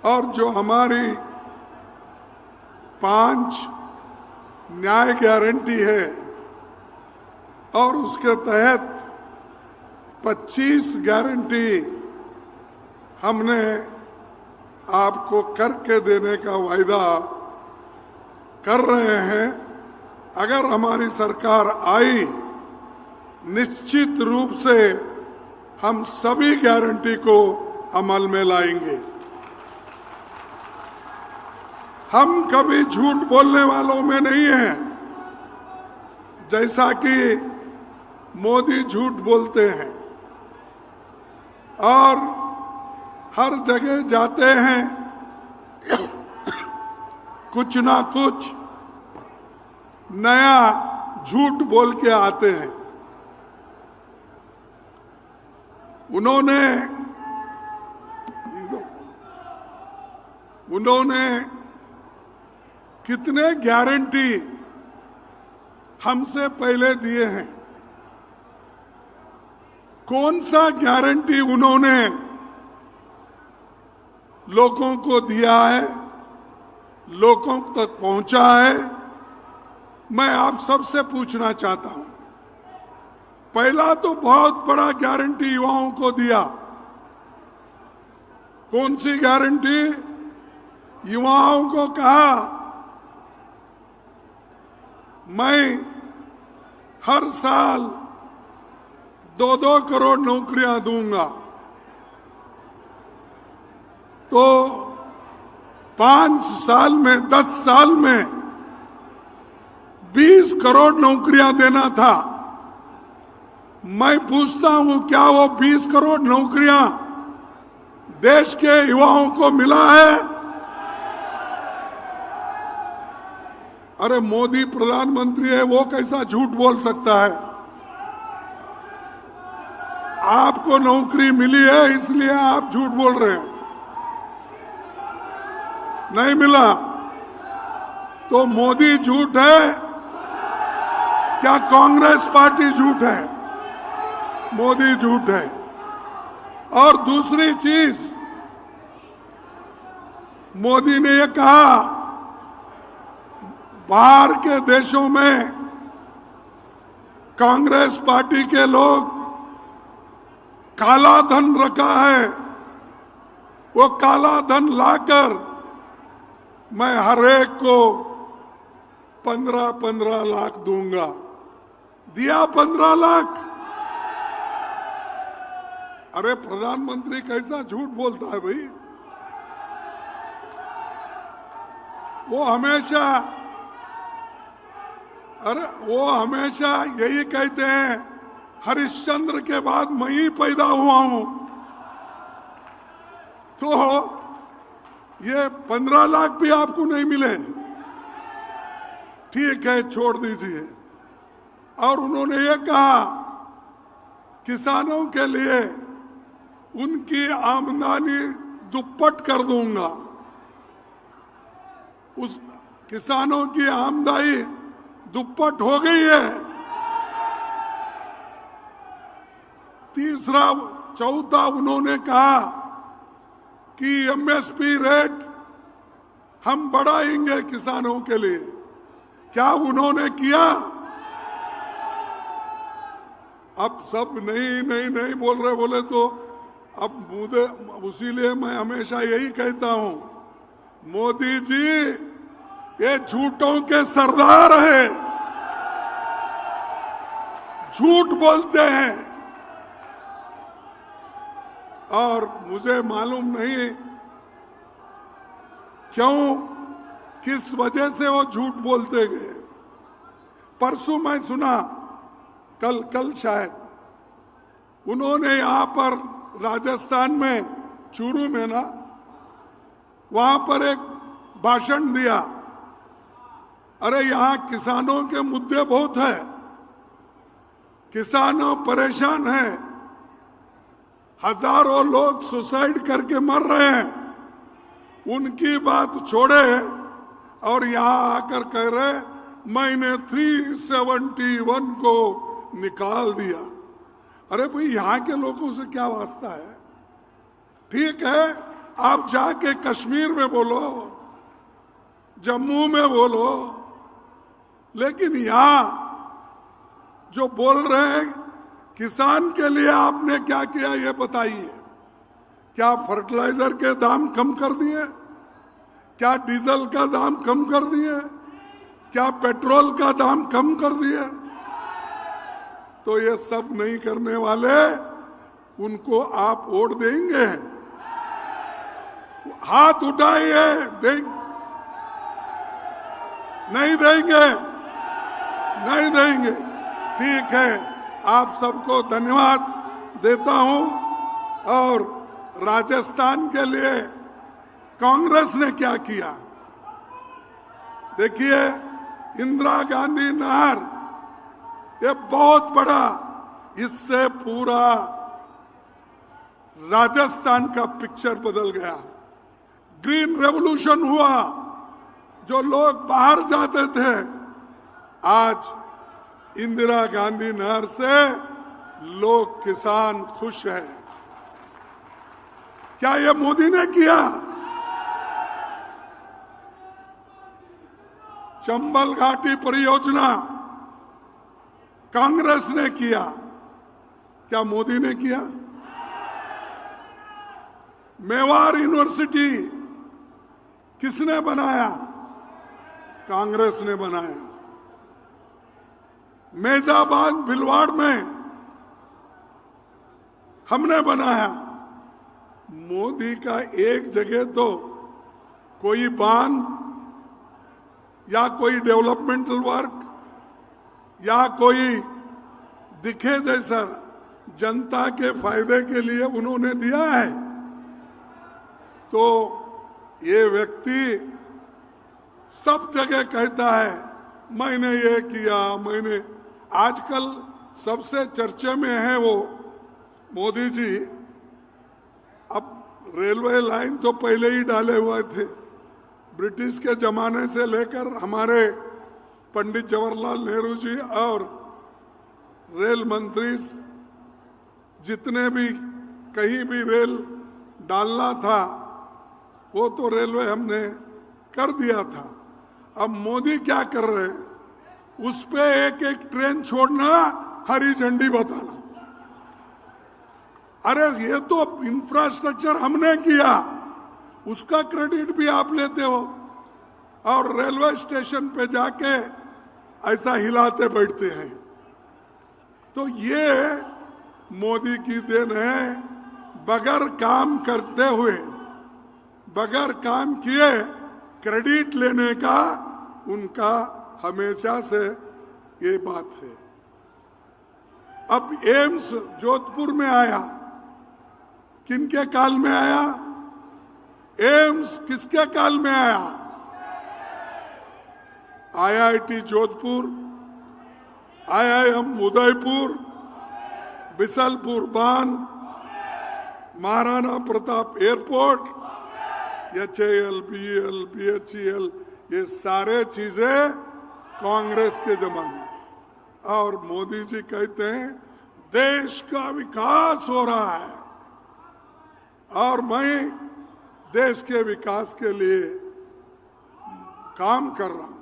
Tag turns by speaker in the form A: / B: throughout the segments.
A: और जो हमारी 5 न्याय गारंटी है और उसके तहत 25 गारंटी हमने आपको करके देने का वायदा कर रहे हैं। अगर हमारी सरकार आई, निश्चित रूप से हम सभी गारंटी को अमल में लाएंगे। हम कभी झूठ बोलने वालों में नहीं हैं, जैसा कि मोदी झूठ बोलते हैं और हर जगह जाते हैं, कुछ ना कुछ नया झूठ बोल के आते हैं। उन्होंने कितने गारंटी हमसे पहले दिए हैं। कौन सा गारंटी उन्होंने लोगों को दिया है, लोगों तक पहुंचा है, मैं आप सबसे पूछना चाहता हूं। पहला तो बहुत बड़ा गारंटी युवाओं को दिया। कौन सी गारंटी? युवाओं को कहा, मैं हर साल 2-2 करोड़ नौकरियां दूंगा। तो 5 साल में, 10 साल में 20 करोड़ नौकरियां देना था। मैं पूछता हूं, क्या वो 20 करोड़ नौकरियां देश के युवाओं को मिला है? अरे मोदी प्रधानमंत्री है, वो कैसा झूठ बोल सकता है? आपको नौकरी मिली है इसलिए आप झूठ बोल रहे हैं। नहीं मिला तो मोदी झूठ है, क्या कांग्रेस पार्टी झूठ है? मोदी झूठ है। और दूसरी चीज, मोदी ने ये कहा, बाहर के देशों में कांग्रेस पार्टी के लोग काला धन रखा है, वो काला धन लाकर मैं हर एक को 15-15 लाख दूंगा। दिया 15 लाख। अरे प्रधानमंत्री कैसा झूठ बोलता है भाई? वो हमेशा यही कहते हैं, हरिश्चंद्र के बाद मैं ही पैदा हुआ हूं। तो ये 15 लाख भी आपको नहीं मिले, ठीक है, छोड़ दीजिए। और उन्होंने ये कहा, किसानों के लिए उनकी आमदनी दुप्पट कर दूंगा। उस किसानों की आमदनी दुप्पट हो गई है। तीसरा, चौथा, उन्होंने कहा कि एमएसपी रेट हम बढ़ाएंगे किसानों के लिए। क्या उन्होंने किया? अब सब नहीं बोल रहे, बोले तो अब मुझे, उसीलिए मैं हमेशा यही कहता हूं, मोदी जी ये झूठों के सरदार हैं, झूठ बोलते हैं। और मुझे मालूम नहीं क्यों, किस वजह से वो झूठ बोलते गए। परसों मैं सुना, कल शायद, उन्होंने यहां पर राजस्थान में चूरू में ना, वहां पर एक भाषण दिया। अरे यहां किसानों के मुद्दे बहुत है, किसानों परेशान हैं, हजारों लोग सुसाइड करके मर रहे हैं, उनकी बात छोड़े और यहां आकर कह रहे मैंने 371 को निकाल दिया। अरे भाई, यहां के लोगों से क्या वास्ता है? ठीक है, आप जाके कश्मीर में बोलो, जम्मू में बोलो, लेकिन यहां जो बोल रहे हैं किसान के लिए आपने क्या किया ये बताइए। क्या फर्टिलाइजर के दाम कम कर दिए? क्या डीजल का दाम कम कर दिए? क्या पेट्रोल का दाम कम कर दिए? तो ये सब नहीं करने वाले, उनको आप वोट देंगे? हाथ उठाइए। नहीं देंगे, नहीं देंगे। ठीक है, आप सबको धन्यवाद देता हूं। और राजस्थान के लिए कांग्रेस ने क्या किया देखिए, इंदिरा गांधी नहर, ये बहुत बड़ा, इससे पूरा राजस्थान का पिक्चर बदल गया। ग्रीन रेवोल्यूशन हुआ, जो लोग बाहर जाते थे, आज इंदिरा गांधी नहर से लोग, किसान खुश हैं। क्या ये मोदी ने किया? चंबल घाटी परियोजना कांग्रेस ने किया, क्या मोदी ने किया? मेवाड़ यूनिवर्सिटी किसने बनाया? कांग्रेस ने बनाया। मेजाबाद भिलवाड़ में हमने बनाया। मोदी का एक जगह तो कोई बांध या कोई डेवलपमेंटल वर्क या कोई दिखे जैसा जनता के फायदे के लिए उन्होंने दिया है। तो ये व्यक्ति सब जगह कहता है मैंने ये किया, मैंने। आजकल सबसे चर्चे में है वो मोदी जी। अब रेलवे लाइन तो पहले ही डाले हुए थे, ब्रिटिश के जमाने से लेकर हमारे पंडित जवाहरलाल नेहरू जी और रेल मंत्री जितने भी कहीं भी रेल डालना था वो तो रेलवे हमने कर दिया था। अब मोदी क्या कर रहे हैं, उस पे एक एक ट्रेन छोड़ना, हरी झंडी बताना। अरे ये तो इंफ्रास्ट्रक्चर हमने किया, उसका क्रेडिट भी आप लेते हो और रेलवे स्टेशन पे जाके ऐसा हिलाते बैठते हैं। तो ये मोदी की देन है। बगैर काम करते हुए, बगैर काम किए क्रेडिट लेने का उनका हमेशा से ये बात है। अब एम्स जोधपुर में आया, किनके काल में आया? एम्स किसके काल में आया? आईआईटी जोधपुर, आईआईएम उदयपुर, बिसलपुर बांध, Maharana Pratap airport, HAL, BL, BHEL, ये सारे चीजें कांग्रेस के जमाने। और मोदी जी कहते हैं देश का विकास हो रहा है और मैं देश के विकास के लिए काम कर रहा हूं।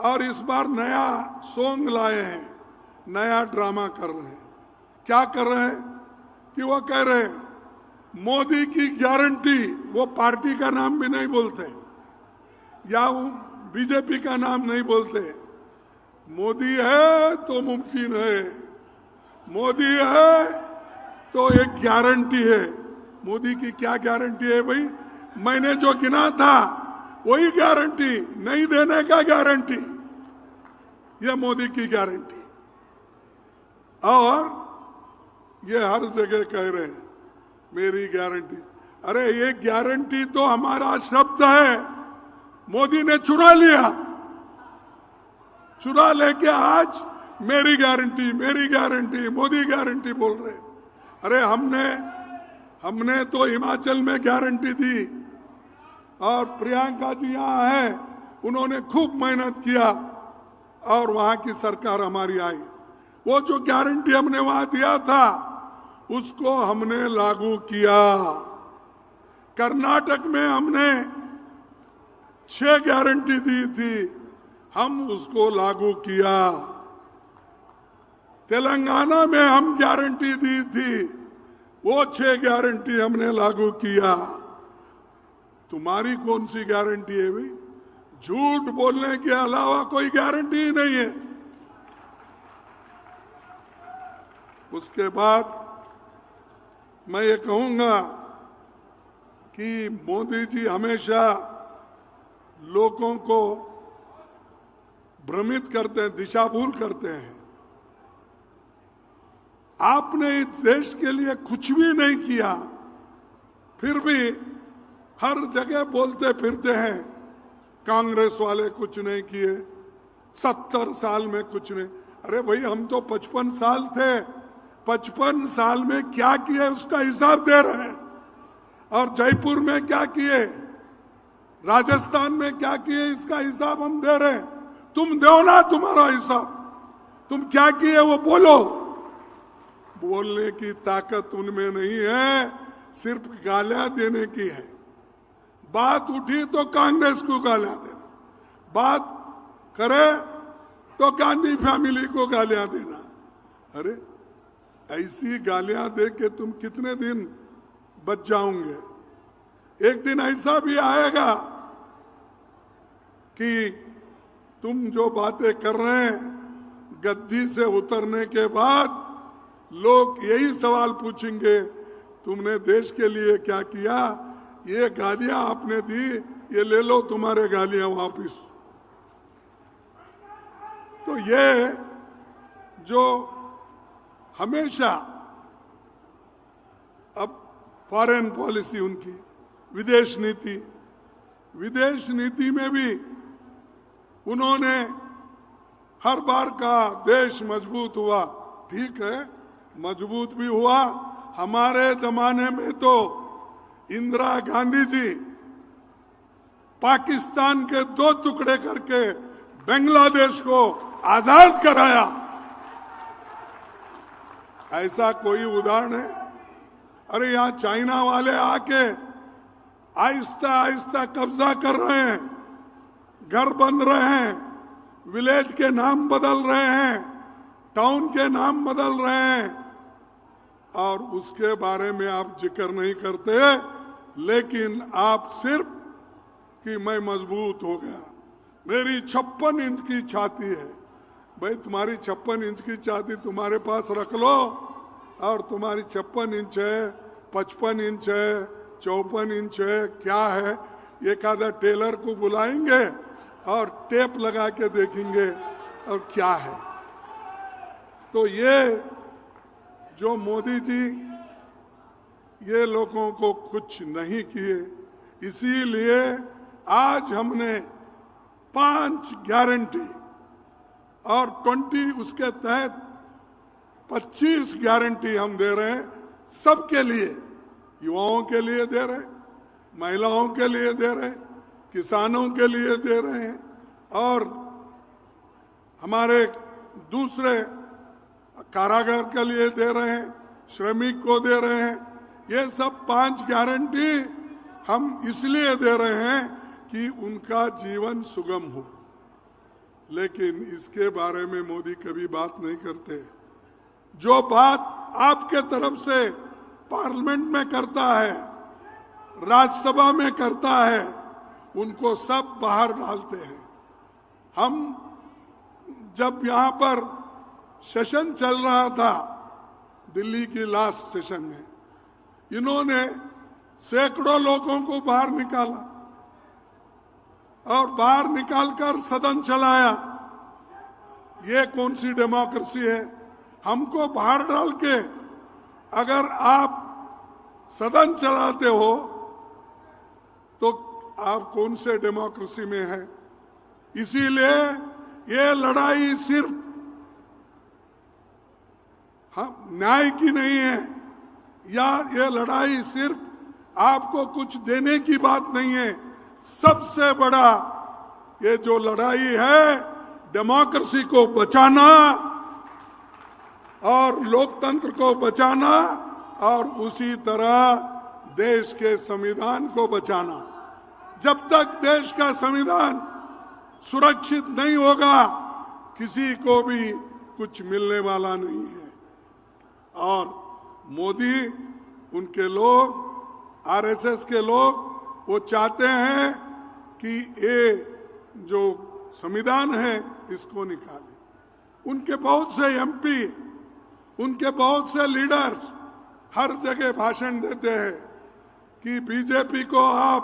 A: और इस बार नया सॉन्ग लाए हैं, नया ड्रामा कर रहे हैं। क्या कर रहे हैं कि वो कह रहे हैं मोदी की गारंटी, वो पार्टी का नाम भी नहीं बोलते या वो बीजेपी का नाम नहीं बोलते। मोदी है तो मुमकिन है, मोदी है तो एक गारंटी है। मोदी की क्या गारंटी है भाई? मैंने जो गिना था वही गारंटी, नहीं देने का गारंटी, यह मोदी की गारंटी। और ये हर जगह कह रहे हैं मेरी गारंटी। अरे ये गारंटी तो हमारा शब्द है, मोदी ने चुरा लिया। चुरा लेके आज मेरी गारंटी, मेरी गारंटी, मोदी गारंटी बोल रहे। अरे हमने तो हिमाचल में गारंटी दी और प्रियंका जी यहाँ है, उन्होंने खूब मेहनत किया और वहां की सरकार हमारी आई। वो जो गारंटी हमने वहां दिया था उसको हमने लागू किया। कर्नाटक में हमने 6 गारंटी दी थी, हम उसको लागू किया। तेलंगाना में हम गारंटी दी थी, वो 6 गारंटी हमने लागू किया। तुम्हारी कौन सी गारंटी है भाई? झूठ बोलने के अलावा कोई गारंटी ही नहीं है। उसके बाद मैं ये कहूंगा कि मोदी जी हमेशा लोगों को भ्रमित करते हैं, दिशा भूल करते हैं। आपने इस देश के लिए कुछ भी नहीं किया, फिर भी हर जगह बोलते फिरते हैं कांग्रेस वाले कुछ नहीं किए, 70 साल में कुछ नहीं। अरे भाई, हम तो 55 साल थे, 55 साल में क्या किए उसका हिसाब दे रहे हैं। और जयपुर में क्या किए, राजस्थान में क्या किए, इसका हिसाब हम दे रहे हैं। तुम दो ना तुम्हारा हिसाब, तुम क्या किए वो बोलो। बोलने की ताकत उनमें नहीं है, सिर्फ गालियां देने की है। बात उठी तो कांग्रेस को गालियां देना, बात करे तो गांधी फैमिली को गालियां देना। अरे ऐसी गालियां दे के तुम कितने दिन बच जाओगे? एक दिन ऐसा भी आएगा कि तुम जो बातें कर रहे हैं, गद्दी से उतरने के बाद लोग यही सवाल पूछेंगे, तुमने देश के लिए क्या किया? ये गालियां आपने दी, ये ले लो तुम्हारे गालियां वापिस। तो ये जो हमेशा अब फॉरेन पॉलिसी उनकी, विदेश नीति में भी उन्होंने हर बार कहा देश मजबूत हुआ। ठीक है, मजबूत भी हुआ। हमारे जमाने में तो इंदिरा गांधी जी पाकिस्तान के 2 टुकड़े करके बांग्लादेश को आजाद कराया। ऐसा कोई उदाहरण है? अरे यहां चाइना वाले आके आहिस्ता आहिस्ता कब्जा कर रहे हैं, घर बन रहे हैं, विलेज के नाम बदल रहे हैं, टाउन के नाम बदल रहे हैं, और उसके बारे में आप जिक्र नहीं करते। लेकिन आप सिर्फ कि मैं मजबूत हो गया, मेरी 56 इंच की छाती है। भाई, तुम्हारी 56 इंच की छाती तुम्हारे पास रख लो, और तुम्हारी 56 इंच है, 55 इंच है, 54 इंच है, क्या है? एक आधा टेलर को बुलाएंगे और टेप लगा के देखेंगे और क्या है। तो ये जो मोदी जी ये लोगों को कुछ नहीं किए, इसीलिए आज हमने 5 गारंटी और 20 उसके तहत 25 गारंटी हम दे रहे हैं सबके लिए। युवाओं के लिए दे रहे हैं, महिलाओं के लिए दे रहे हैं, किसानों के लिए दे रहे हैं, और हमारे दूसरे कारागार के लिए दे रहे हैं, श्रमिक को दे रहे हैं। ये सब 5 गारंटी हम इसलिए दे रहे हैं कि उनका जीवन सुगम हो। लेकिन इसके बारे में मोदी कभी बात नहीं करते। जो बात आपके तरफ से पार्लियामेंट में करता है, राज्यसभा में करता है, उनको सब बाहर डालते हैं। हम जब यहाँ पर सेशन चल रहा था, दिल्ली की लास्ट सेशन में, इन्होंने सैकड़ों लोगों को बाहर निकाला और बाहर निकालकर सदन चलाया। ये कौन सी डेमोक्रेसी है? हमको बाहर डाल के अगर आप सदन चलाते हो तो आप कौन से डेमोक्रेसी में है? इसीलिए ये लड़ाई सिर्फ न्याय की नहीं है, या ये लड़ाई सिर्फ आपको कुछ देने की बात नहीं है। सबसे बड़ा ये जो लड़ाई है, डेमोक्रेसी को बचाना और लोकतंत्र को बचाना, और उसी तरह देश के संविधान को बचाना। जब तक देश का संविधान सुरक्षित नहीं होगा, किसी को भी कुछ मिलने वाला नहीं है। और मोदी, उनके लोग, आरएसएस के लोग, वो चाहते हैं कि ये जो संविधान है इसको निकाले। उनके बहुत से एमपी, उनके बहुत से लीडर्स हर जगह भाषण देते हैं कि बीजेपी को आप,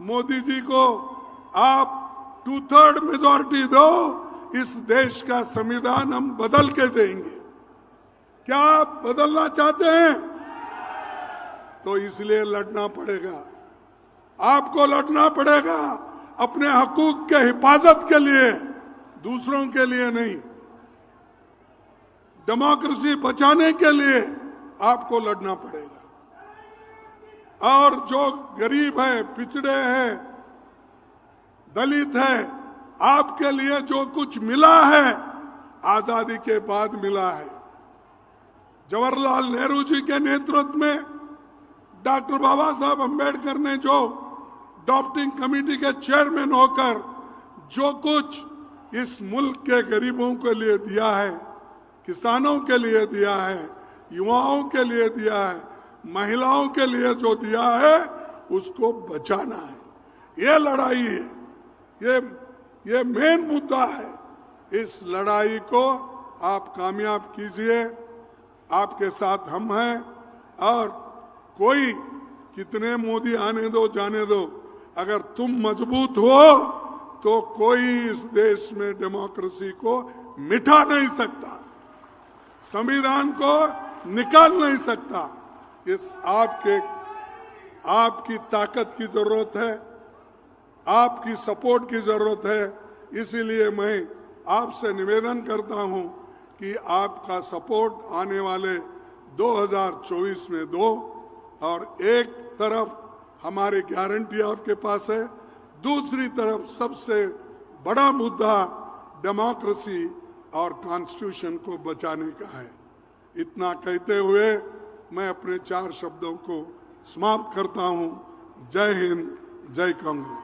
A: मोदी जी को आप 2/3 मेजॉरिटी दो, इस देश का संविधान हम बदल के देंगे। क्या आप बदलना चाहते हैं? तो इसलिए लड़ना पड़ेगा, आपको लड़ना पड़ेगा अपने हकूक के हिफाजत के लिए, दूसरों के लिए नहीं। डेमोक्रेसी बचाने के लिए आपको लड़ना पड़ेगा। और जो गरीब है, पिछड़े हैं, दलित है, आपके लिए जो कुछ मिला है आजादी के बाद मिला है। जवाहरलाल नेहरू जी के नेतृत्व में डॉक्टर बाबा साहब अम्बेडकर ने जो ड्राफ्टिंग कमेटी के चेयरमैन होकर जो कुछ इस मुल्क के गरीबों के लिए दिया है, किसानों के लिए दिया है, युवाओं के लिए दिया है, महिलाओं के लिए जो दिया है, उसको बचाना है। ये लड़ाई है, ये मेन मुद्दा है। इस लड़ाई को आप कामयाब कीजिए, आपके साथ हम हैं। और कोई कितने मोदी आने दो, जाने दो, अगर तुम मजबूत हो तो कोई इस देश में डेमोक्रेसी को मिटा नहीं सकता, संविधान को निकाल नहीं सकता। इस आपकी ताकत की जरूरत है, आपकी सपोर्ट की जरूरत है। इसीलिए मैं आपसे निवेदन करता हूं कि आपका सपोर्ट आने वाले 2024 में दो। और एक तरफ हमारी गारंटी आपके पास है, दूसरी तरफ सबसे बड़ा मुद्दा डेमोक्रेसी और कॉन्स्टिट्यूशन को बचाने का है। इतना कहते हुए मैं अपने 4 शब्दों को समाप्त करता हूं। जय हिंद, जय कांग्रेस।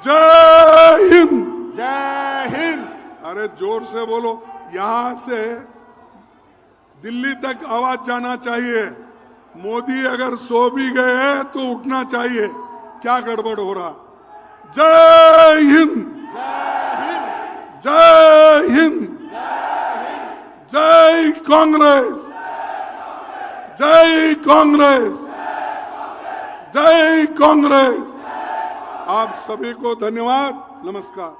A: जय हिंद,
B: जय हिंद।
A: अरे जोर से बोलो, यहां से दिल्ली तक आवाज जाना चाहिए। मोदी अगर सो भी गए हैं तो उठना चाहिए। क्या गड़बड़ हो रहा? जय हिंद, जय हिंद, जय कांग्रेस, जय कांग्रेस, जय कांग्रेस। आप सभी को धन्यवाद, नमस्कार।